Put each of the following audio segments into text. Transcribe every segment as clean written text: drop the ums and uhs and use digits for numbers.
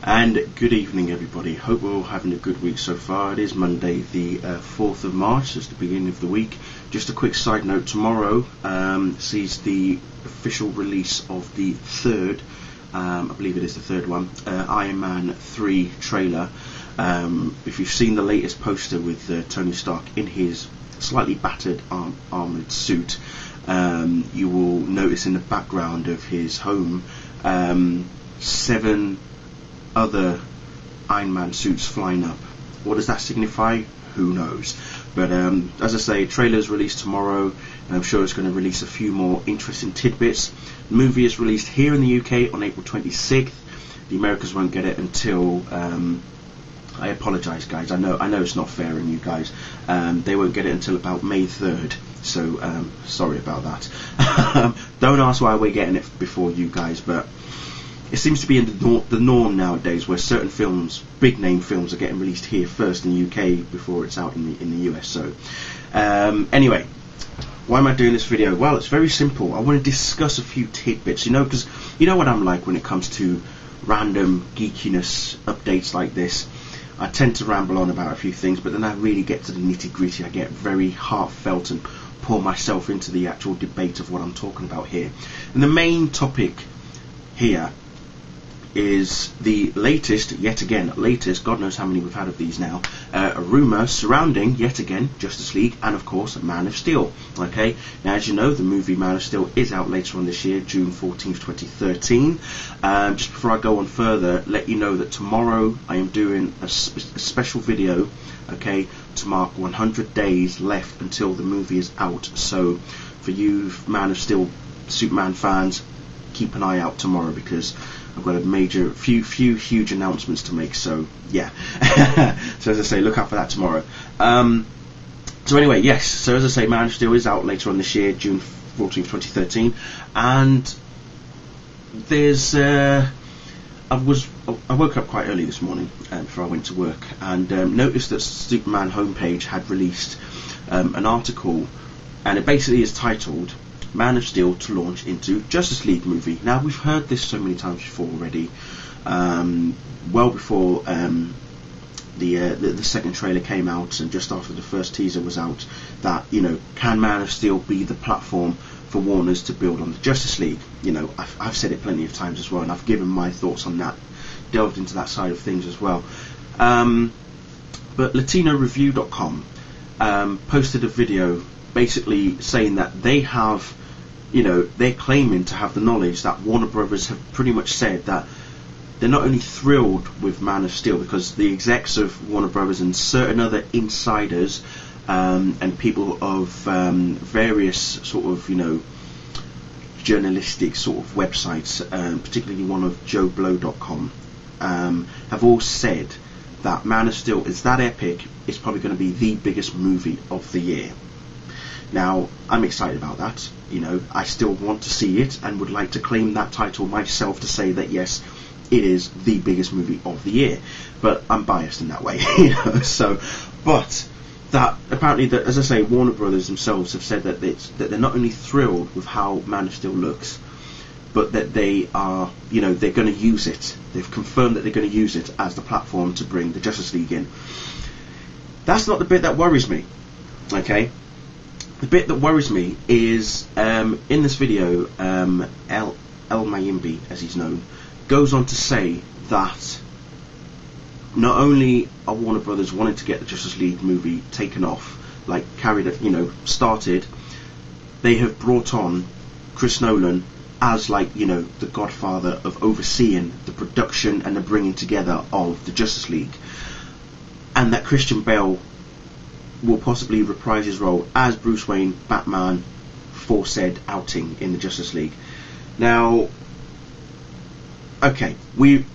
And good evening, everybody. Hope we're all having a good week so far. It is Monday, the 4th of March. It's the beginning of the week. Just a quick side note: tomorrow sees the official release of the third, I believe it is the third one, Iron Man 3 trailer. If you've seen the latest poster with Tony Stark in his slightly battered armoured suit, you will notice in the background of his home 7 other Iron Man suits flying up. What does that signify? Who knows? But as I say, trailer's released tomorrow, and I'm sure it's going to release a few more interesting tidbits. The movie is released here in the UK on April 26th. The Americans won't get it until I apologise, guys. I know it's not fair on you guys. They won't get it until about May 3rd. So sorry about that. Don't ask why we're getting it before you guys, but it seems to be in the norm nowadays, where certain films, big name films, are getting released here first in the UK before it's out in the US. So anyway, why am I doing this video? Well, it's very simple. I want to discuss a few tidbits, because you know what I'm like when it comes to random geekiness updates like this. I tend to ramble on about a few things, but then I really get to the nitty gritty. I get very heartfelt and pour myself into the actual debate of what I'm talking about here. And the main topic here is the latest, God knows how many we've had of these now, a rumour surrounding, yet again, Justice League and of course Man of Steel. Okay, now as you know, the movie Man of Steel is out later on this year, June 14th, 2013. Just before I go on further, let you know that tomorrow I am doing a special video, okay, to mark 100 days left until the movie is out. So for you Man of Steel Superman fans, keep an eye out tomorrow, because I've got a few huge announcements to make. So yeah, so as I say, look out for that tomorrow. So anyway, yes. So as I say, Man of Steel is out later on this year, June 14th, 2013, and there's I woke up quite early this morning before I went to work, and noticed that Superman homepage had released an article, and it basically is titled Man of Steel to launch into Justice League movie. Now, we've heard this so many times before already, well before the second trailer came out, and just after the first teaser was out, that, can Man of Steel be the platform for Warner's to build on the Justice League? I've said it plenty of times as well, and I've given my thoughts on that, delved into that side of things as well. But LatinoReview.com posted a video basically saying that they have, they're claiming to have the knowledge that Warner Brothers have pretty much said that they're not only thrilled with Man of Steel, because the execs of Warner Brothers and certain other insiders and people of various sort of, journalistic sort of websites, particularly one of JoeBlow.com, have all said that Man of Steel is that epic, it's probably going to be the biggest movie of the year. Now, I'm excited about that. I still want to see it and would like to claim that title myself, to say that yes, it is the biggest movie of the year. But I'm biased in that way, So, but that apparently, that, as I say, Warner Brothers themselves have said that they're not only thrilled with how Man of Steel looks, but that they are, they're going to use it. They've confirmed that they're going to use it as the platform to bring the Justice League in. That's not the bit that worries me. Okay. The bit that worries me is, in this video, El Mayimbi, as he's known, goes on to say that not only are Warner Brothers wanting to get the Justice League movie taken off, started, they have brought on Chris Nolan as the godfather of overseeing the production and the bringing together of the Justice League, and that Christian Bale will possibly reprise his role as Bruce Wayne, Batman, for said outing in the Justice League. Now, okay,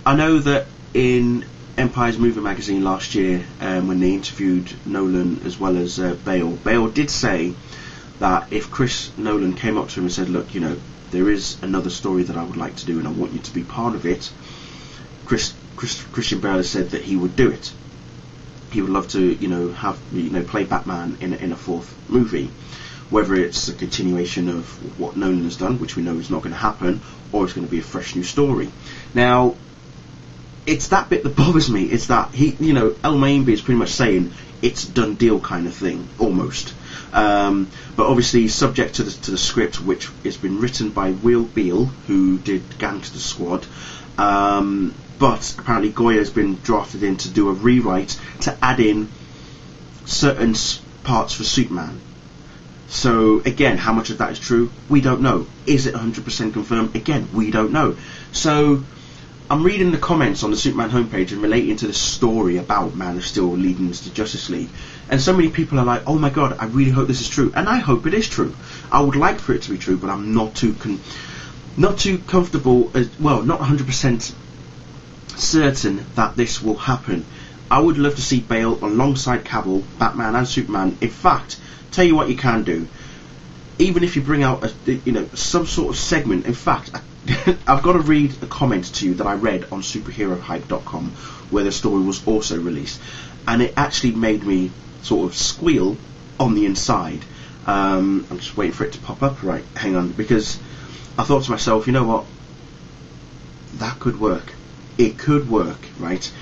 I know that in Empire's Movie Magazine last year, when they interviewed Nolan as well as Bale did say that if Chris Nolan came up to him and said, look, there is another story that I would like to do and I want you to be part of it, Christian Bale has said that he would do it. He would love to, play Batman in a fourth movie. whether it's a continuation of what Nolan has done, which we know is not going to happen, or it's going to be a fresh new story. Now, it's that bit that bothers me. It's that El Mayimbe is pretty much saying it's a done deal kind of thing, almost. But obviously subject to the script, which has been written by Will Bale, who did Gangster Squad. But apparently Goya has been drafted in to do a rewrite to add in certain parts for Superman. So again, how much of that is true? We don't know. Is it 100% confirmed? Again, we don't know. So I'm reading the comments on the Superman homepage and relating to the story about Man of Steel leading us to Justice League, and so many people are like, oh my god, I really hope this is true, and I hope it is true. I would like for it to be true, but I'm not too comfortable, not 100% certain that this will happen. I would love to see Bale alongside Cavill, Batman and Superman. In fact, tell you what you can do, even if you bring out some sort of segment. In fact, I've got to read a comment to you that I read on superherohype.com, where the story was also released, and it actually made me sort of squeal on the inside. I'm just waiting for it to pop up. Right, hang on, because I thought to myself, you know what, that could work. It could work, right?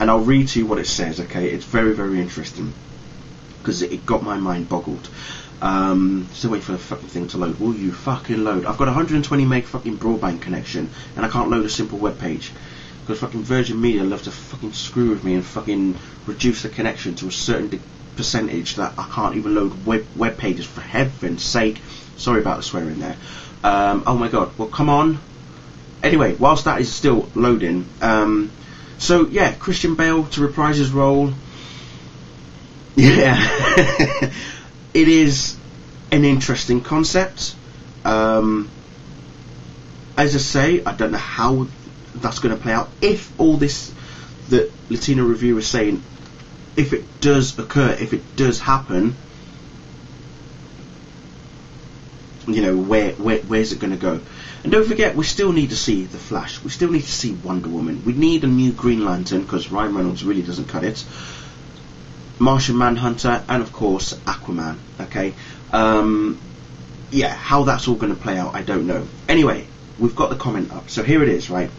And I'll read to you what it says. Okay, it's very, very interesting, because it got my mind boggled. Still wait for the fucking thing to load. Will you fucking load? I've got a 120 meg fucking broadband connection, and I can't load a simple web page, because fucking Virgin Media love to fucking screw with me and fucking reduce the connection to a certain percentage that I can't even load web pages, for heaven's sake. Sorry about the swearing there. Oh my god, well come on. Anyway, whilst that is still loading, so yeah, Christian Bale to reprise his role. Yeah. It is an interesting concept. As I say, I don't know how that's going to play out. If all this that Latino Review is saying, if it does occur, if it does happen, where's it going to go? And don't forget, we still need to see The Flash. We still need to see Wonder Woman. We need a new Green Lantern, because Ryan Reynolds really doesn't cut it. Martian Manhunter, and of course Aquaman. Okay, how that's all going to play out, I don't know. Anyway, we've got the comment up, so here it is. Right,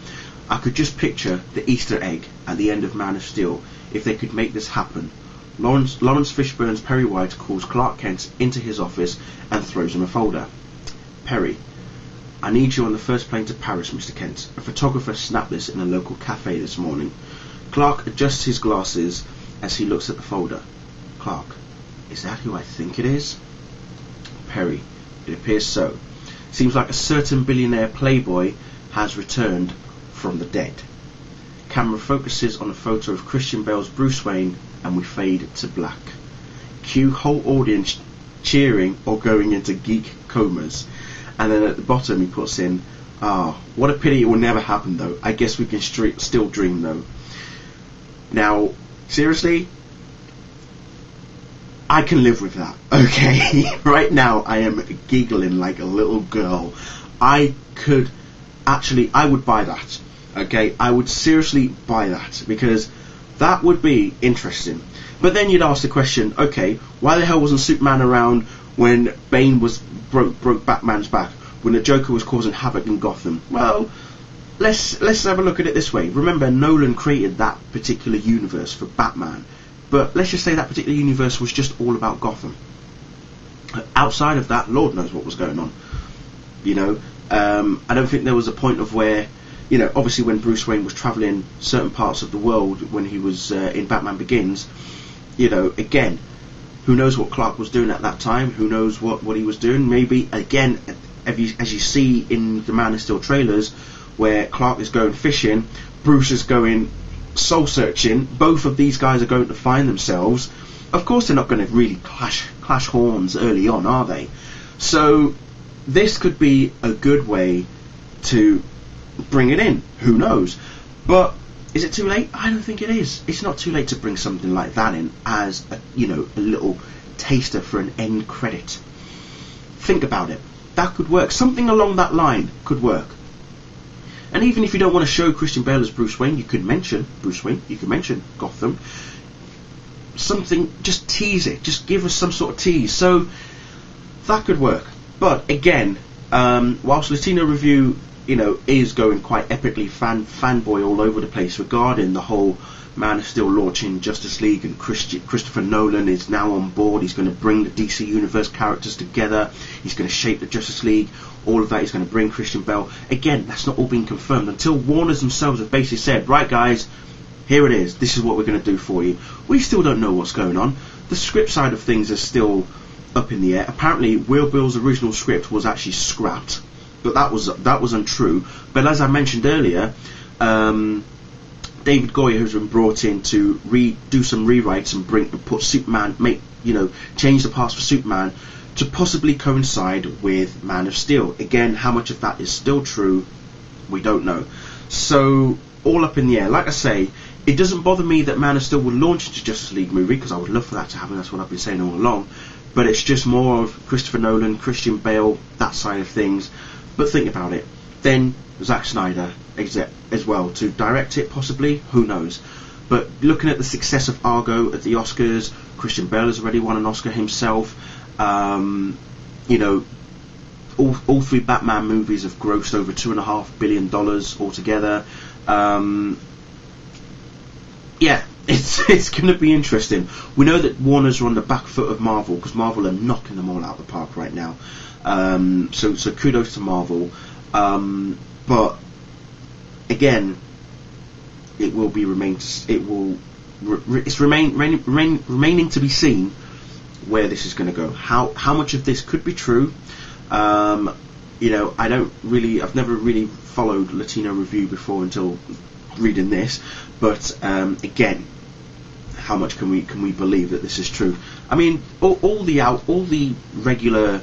I could just picture the Easter egg at the end of Man of Steel if they could make this happen. Lawrence Fishburne's Perry White calls Clark Kent into his office and throws him a folder. Perry: I need you on the first plane to Paris, Mr. Kent. A photographer snapped this in a local cafe this morning. Clark adjusts his glasses as he looks at the folder. Clark: is that who I think it is? Perry: it appears so. Seems like a certain billionaire playboy has returned from the dead. Camera focuses on a photo of Christian Bale's Bruce Wayne, and we fade to black. Cue whole audience cheering or going into geek comas. And then at the bottom he puts in, what a pity it will never happen though. I guess we can still dream though. Now, seriously, I can live with that, okay? Right now I am giggling like a little girl. I would buy that, okay? I would seriously buy that, because that would be interesting. But then you'd ask the question, okay, why the hell wasn't Superman around when Bane broke Batman's back, when the Joker was causing havoc in Gotham? Well, let's have a look at it this way. Remember, Nolan created that particular universe for Batman, but let's just say that particular universe was just all about Gotham. Outside of that, Lord knows what was going on. I don't think there was a point of where, obviously when Bruce Wayne was travelling certain parts of the world when he was in Batman Begins, again, who knows what Clark was doing at that time? Who knows what he was doing? Maybe, again, as you see in the Man of Steel trailers, where Clark is going fishing, Bruce is going soul searching. Both of these guys are going to find themselves. Of course they're not going to really clash horns early on, are they? So this could be a good way to bring it in. Who knows? But is it too late? I don't think it is. It's not too late to bring something like that in as a little taster for an end credit. Think about it. That could work. Something along that line could work. And even if you don't want to show Christian Bale as Bruce Wayne, you could mention Bruce Wayne, you could mention Gotham. Something, just tease it. Just give us some sort of tease. So that could work. But again, whilst Latino Review is going quite epically fanboy all over the place regarding the whole Man of Steel launching Justice League, and Christopher Nolan is now on board. He's going to bring the DC Universe characters together. He's going to shape the Justice League. All of that. He's going to bring Christian Bale. Again, that's not all been confirmed until Warner's themselves have basically said, right guys, here it is. This is what we're going to do for you. We still don't know what's going on. The script side of things is still up in the air. Apparently, Will Bill's original script was actually scrapped, but that was untrue. But as I mentioned earlier, David Goyer has been brought in to do some rewrites and put Superman, change the parts for Superman to possibly coincide with Man of Steel. Again, how much of that is still true, we don't know. So all up in the air. Like I say, it doesn't bother me that Man of Steel will launch into Justice League movie, because I would love for that to happen. That's what I've been saying all along. But it's just more of Christopher Nolan, Christian Bale, that side of things. But think about it. Then Zack Snyder as well to direct it, possibly. Who knows? But looking at the success of Argo at the Oscars, Christian Bale has already won an Oscar himself. All three Batman movies have grossed over $2.5 billion altogether. It's going to be interesting. We know that Warner's are on the back foot of Marvel, because Marvel are knocking them all out of the park right now. So kudos to Marvel. But again, it's remaining to be seen where this is going to go. How much of this could be true? I've never really followed Latino Review before until reading this. But again, how much can we believe that this is true? I mean, all the regular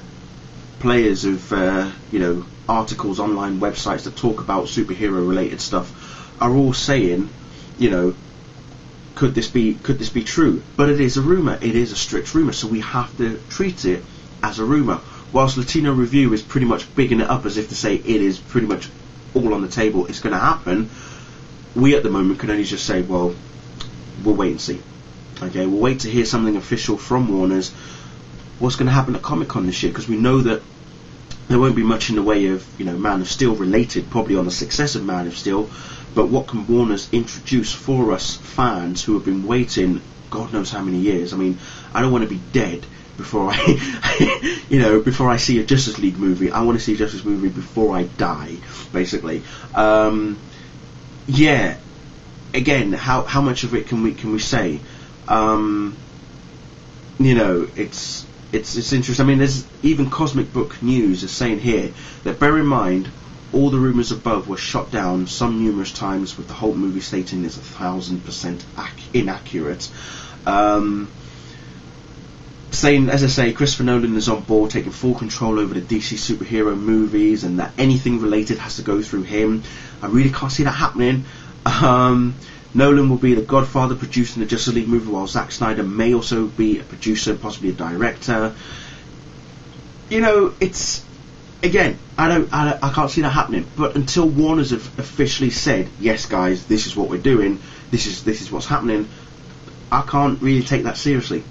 players of articles, online websites that talk about superhero related stuff are all saying, could this be true? But it is a rumour. It is a strict rumour, so we have to treat it as a rumour. Whilst Latino Review is pretty much bigging it up as if to say it is pretty much all on the table, it's going to happen. We at the moment can only just say, well, we'll wait and see. Okay, we'll wait to hear something official from Warner's. What's going to happen at Comic-Con this year? Because we know that there won't be much in the way of Man of Steel related, probably on the success of Man of Steel. But what can Warner's introduce for us fans who have been waiting God knows how many years? I mean, I don't want to be dead before I before I see a Justice League movie. I want to see a Justice League movie before I die, basically. Again, how much of it can we say? It's interesting. I mean, there's even Cosmic Book News is saying here that, bear in mind, all the rumours above were shot down some numerous times, with the whole movie stating it's 1,000% inaccurate. Saying, as I say, Christopher Nolan is on board, taking full control over the DC superhero movies, and that anything related has to go through him. I really can't see that happening. Nolan will be the godfather producing the Justice League movie, while Zack Snyder may also be a producer, possibly a director. It's, again, I can't see that happening. But until Warner's have officially said, yes guys, this is what we're doing, this is what's happening, I can't really take that seriously.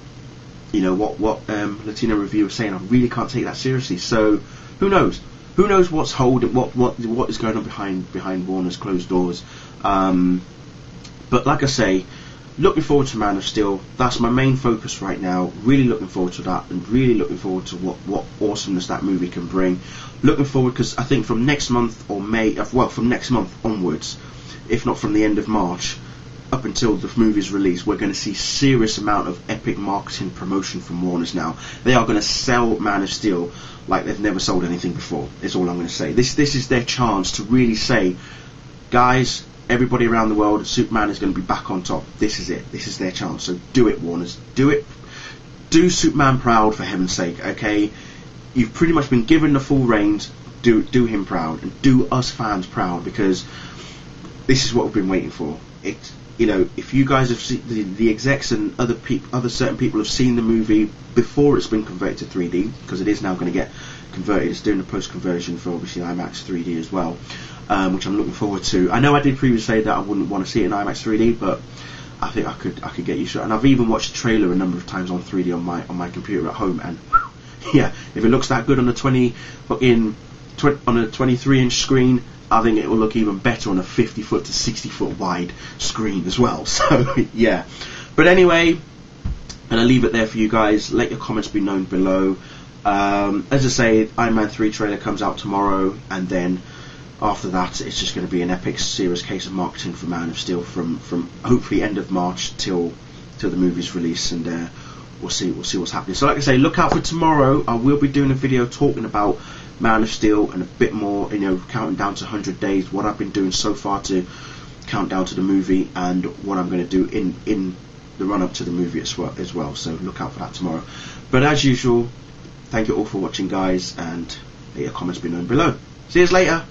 What Latino Review is saying, I really can't take that seriously. So who knows? Who knows what's holding, what is going on behind Warner's closed doors? But like I say, looking forward to Man of Steel. That's my main focus right now. Really looking forward to that, and really looking forward to what awesomeness that movie can bring. Looking forward, because I think from next month or from next month onwards, if not from the end of March, up until the movie's release, we're going to see serious amount of epic marketing promotion from Warner's now. They are going to sell Man of Steel like they've never sold anything before, is all I'm going to say. This is their chance to really say, guys, everybody around the world, Superman is going to be back on top. This is it. This is their chance. So do it, Warners. Do it. Do Superman proud, for heaven's sake, okay? You've pretty much been given the full reins. Do him proud, and do us fans proud, because this is what we've been waiting for. If you guys have seen the execs and other certain people have seen the movie before it's been converted to 3D, because it is now going to get converted. It's doing the post conversion for obviously IMAX 3D as well, which I'm looking forward to. I know I did previously say that I wouldn't want to see it in IMAX 3D, but I think I could get used to it. And I've even watched the trailer a number of times on 3D on my computer at home, and yeah, if it looks that good on a 23-inch screen, I think it will look even better on a 50-foot to 60-foot wide screen as well. So yeah, but anyway, and I'll leave it there for you guys. Let your comments be known below. As I say, Iron Man 3 trailer comes out tomorrow, and then after that it's just going to be an epic serious case of marketing for Man of Steel from hopefully end of March till the movie's release, and we'll see what's happening. So like I say, look out for tomorrow. I will be doing a video talking about Man of Steel and a bit more, counting down to 100 days, what I've been doing so far to count down to the movie, and what I'm going to do in the run up to the movie as well. So look out for that tomorrow. But as usual, thank you all for watching, guys, and let your comments be known below. See you later.